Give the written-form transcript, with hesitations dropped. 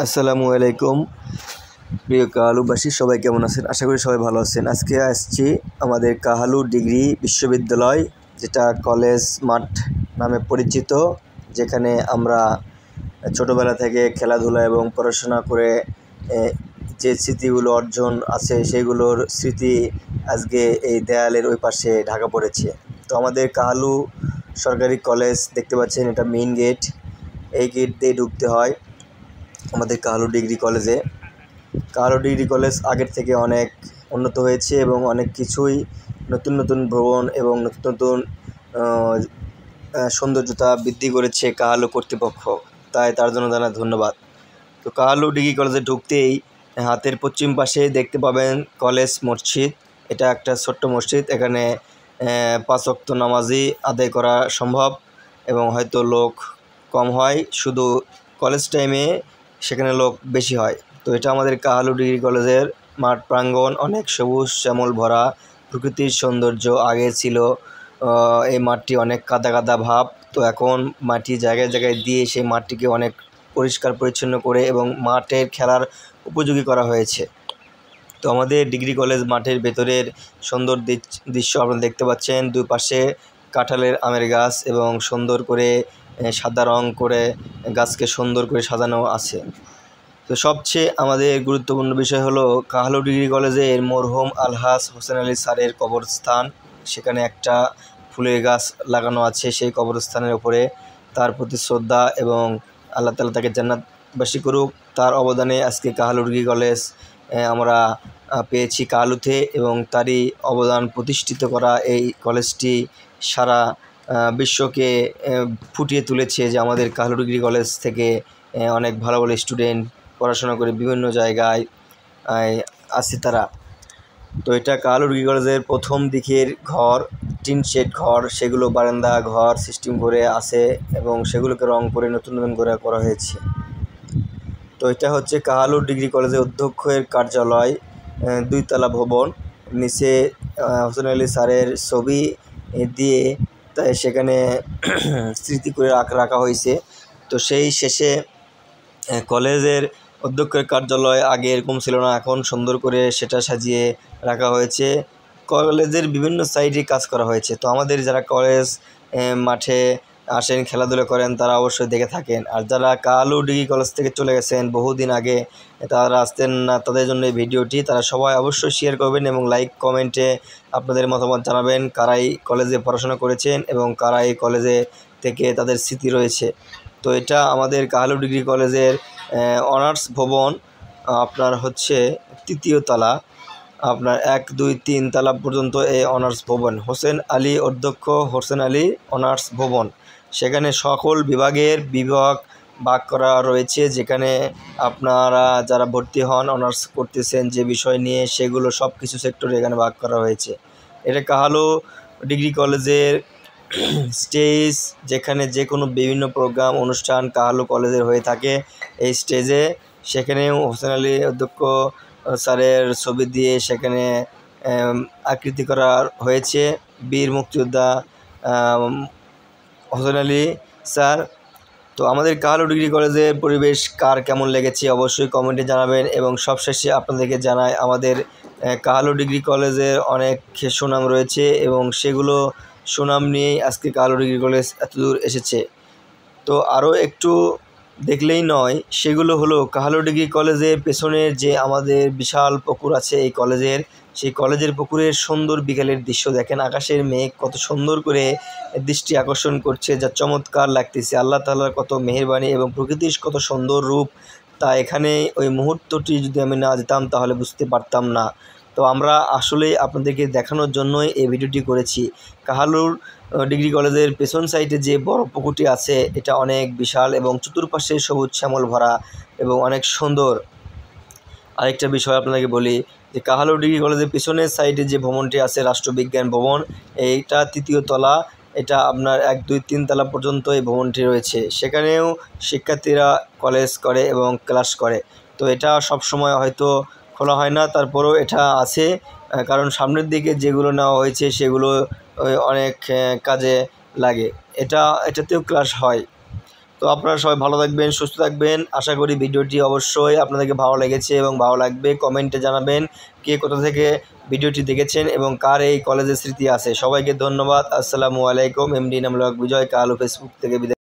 আসসালামু আলাইকুম প্রিয় কাহালুবাসী, সবাই কেমন আছেন? আশা করি সবাই ভালো আছেন। আজকে আসছি আমাদের কাহালু ডিগ্রি বিশ্ববিদ্যালয়, যেটা কলেজ মাঠ নামে পরিচিত, যেখানে আমরা ছোটোবেলা থেকে খেলাধুলা এবং পড়াশোনা করে যে স্মৃতিগুলো অর্জন আছে সেইগুলোর স্মৃতি আজকে এই দেয়ালের ওই পাশে ঢাকা পড়েছে। তো আমাদের কাহালু সরকারি কলেজ দেখতে পাচ্ছেন, এটা মেইন গেট। এই গেট দিয়ে ঢুকতে হয় আমাদের কাহালু ডিগ্রি কলেজে। কাহালু ডিগ্রি কলেজ আগের থেকে অনেক উন্নত হয়েছে এবং অনেক কিছুই নতুন নতুন ভবন এবং নতুন নতুন সৌন্দর্যতা বৃদ্ধি করেছে কাহালু কর্তৃপক্ষ, তাই তার জন্য জানাই ধন্যবাদ। তো কাহালু ডিগ্রি কলেজে ঢুকতেই হাতের পশ্চিম পাশে দেখতে পাবেন কলেজ মসজিদ। এটা একটা ছোট্ট মসজিদ, এখানে 5 ওয়াক্ত নামাজই আদায় করা সম্ভব এবং হয়তো লোক কম হয়, শুধু কলেজ টাইমে সেখানে লোক বেশি হয়। তো এটা আমাদের কাহালু ডিগ্রি কলেজের মাঠ প্রাঙ্গণ, অনেক সবুজ শ্যামল ভরা, প্রকৃতির সৌন্দর্য। আগে ছিল এই মাঠটি অনেক কাদা কাদা ভাব, তো এখন মাটি জায়গায় জায়গায় দিয়ে সেই মাঠটিকে অনেক পরিষ্কার পরিচ্ছন্ন করে এবং মাঠের খেলার উপযোগী করা হয়েছে। তো আমাদের ডিগ্রি কলেজ মাঠের ভেতরের সুন্দর দৃশ্য আপনারা দেখতে পাচ্ছেন। দুই পাশে কাঁঠালের আমের গাছ এবং সুন্দর করে সাদা রং করে গাছকে সুন্দর করে সাজানো আছে। তো সবচেয়ে আমাদের গুরুত্বপূর্ণ বিষয় হলো কাহালু ডিগ্রি কলেজের মরহুম আলহাজ হোসেন আলী স্যারের কবরস্থান। সেখানে একটা ফুলের গাছ লাগানো আছে সেই কবরস্থানের উপরে। তার প্রতি শ্রদ্ধা এবং আল্লাহ তাআলা তাকে জান্নাতবাসী করুক। তার অবদানে আজকে কাহালু ডিগ্রি কলেজ আমরা পেয়েছি কাহালুতে, এবং তারই অবদান প্রতিষ্ঠিত করা এই কলেজটি সারা বিশ্বকে ফুটিয়ে তুলেছে যে আমাদের কাহালু ডিগ্রি কলেজ থেকে অনেক ভালো ভালো স্টুডেন্ট পড়াশোনা করে বিভিন্ন জায়গায় আছে তারা। তো এটা কাহালু ডিগ্রি কলেজের প্রথম দিকের ঘর, টিন শেড ঘর, সেগুলো বারান্দা ঘর সিস্টেম করে আছে এবং সেগুলোকে রং করে নতুন নতুন করে করা হয়েছে। তো এটা হচ্ছে কাহালু ডিগ্রি কলেজের অধ্যক্ষের কার্যালয়, 2 তলা ভবন। নিচে হোসেন আলী স্যারের ছবি দিয়ে তাই সেখানে স্মৃতি করে রাখা হয়েছে। তো সেই শেষে কলেজের অধ্যক্ষের কার্যালয় আগে এরকম ছিল না, এখন সুন্দর করে সেটা সাজিয়ে রাখা হয়েছে। কলেজের বিভিন্ন সাইডে কাজ করা হয়েছে। তো আমাদের যারা কলেজ মাঠে আসেন খেলাধুলা করেন তারা অবশ্যই দেখে থাকেন, আর যারা কাহালু ডিগ্রি কলেজ থেকে চলে গেছেন বহুদিন আগে, তারা আসতেন না, তাদের জন্য এই ভিডিওটি। তারা সবাই অবশ্যই শেয়ার করবেন এবং লাইক কমেন্টে আপনাদের মতামত জানাবেন, কারা এই কলেজে পড়াশোনা করেছেন এবং কারা এই কলেজে থেকে তাদের স্মৃতি রয়েছে। তো এটা আমাদের কাহালু ডিগ্রি কলেজের অনার্স ভবন, আপনার হচ্ছে 3য় তলা, আপনার 1, 2, 3 তলা পর্যন্ত এই অনার্স ভবন। হোসেন আলী অধ্যক্ষ হোসেন আলী অনার্স ভবন, সেখানে সকল বিভাগ ভাগ করা রয়েছে, যেখানে আপনারা যারা ভর্তি হন অনার্স করতেছেন যে বিষয় নিয়ে সেগুলো সব কিছু সেক্টরে এখানে ভাগ করা হয়েছে। এটা কাহালু ডিগ্রি কলেজের স্টেজ, যেখানে যে কোনো বিভিন্ন প্রোগ্রাম অনুষ্ঠান কাহালু কলেজের হয়ে থাকে এই স্টেজে, সেখানেও হোসেন আলী অধ্যক্ষ স্যারের ছবি দিয়ে সেখানে আকৃতি করা হয়েছে। বীর মুক্তিযোদ্ধা হোসেন আলী স্যার। তো আমাদের কাহালু ডিগ্রি কলেজের পরিবেশ কার কেমন লেগেছে অবশ্যই কমেন্টে জানাবেন, এবং সবশেষে আপনাদেরকে জানাই আমাদের কাহালু ডিগ্রি কলেজের অনেক সুনাম রয়েছে এবং সেগুলো সুনাম নিয়েই আজকে কাহালু ডিগ্রি কলেজ এতদূর এসেছে। তো আরও একটু দেখলেই নয়, সেগুলো হলো কাহালু ডিগ্রি কলেজের পেছনের যে আমাদের বিশাল পুকুর আছে এই কলেজের, সেই কলেজের পুকুরের সুন্দর বিকেলের দৃশ্য দেখেন। আকাশের মেঘ কত সুন্দর করে দৃষ্টি আকর্ষণ করছে, যা চমৎকার লাগতেছে। আল্লাহ তাআলার কত মেহেরবানি এবং প্রকৃতির কত সুন্দর রূপ, তা এখানে ওই মুহূর্তটি যদি আমি না যেতাম তাহলে বুঝতে পারতাম না। তো আমরা আসলেই আপনাদেরকে দেখানোর জন্যই এই ভিডিওটি করেছি। কাহালুর ডিগ্রি কলেজের পেছন সাইডে যে বড় পুকুরটি আছে এটা অনেক বিশাল এবং চতুর্পাশে সবুজ শ্যামল ভরা এবং অনেক সুন্দর। আরেকটা বিষয় আপনাকে বলি যে কাহালু ডিগ্রি কলেজের পেছনের সাইডে যে ভবনটি আছে রাষ্ট্রবিজ্ঞান ভবন, এইটা 3য় তলা, এটা আপনার 1, 2, 3 তলা পর্যন্ত এই ভবনটি রয়েছে। সেখানেও শিক্ষার্থীরা কলেজ করে এবং ক্লাস করে। তো এটা সব সময় হয়তো খোলা হয় না, তারপরেও এটা আছে, কারণ সামনের দিকে যেগুলো নেওয়া হয়েছে সেগুলো অনেক কাজে লাগে। এটাতেও ক্লাস হয়। তো আপনারা সবাই ভালো থাকবেন, সুস্থ থাকবেন। আশা করি ভিডিওটি অবশ্যই আপনাদেরকে ভালো লেগেছে এবং ভালো লাগবে। কমেন্টে জানাবেন কে কোথা থেকে ভিডিওটি দেখেছেন এবং কার এই কলেজের স্মৃতি আছে। সবাইকে ধন্যবাদ। আসসালামু আলাইকুম। এমডি নামুল হক বিজয়, কালো ফেসবুক থেকে বিদায়।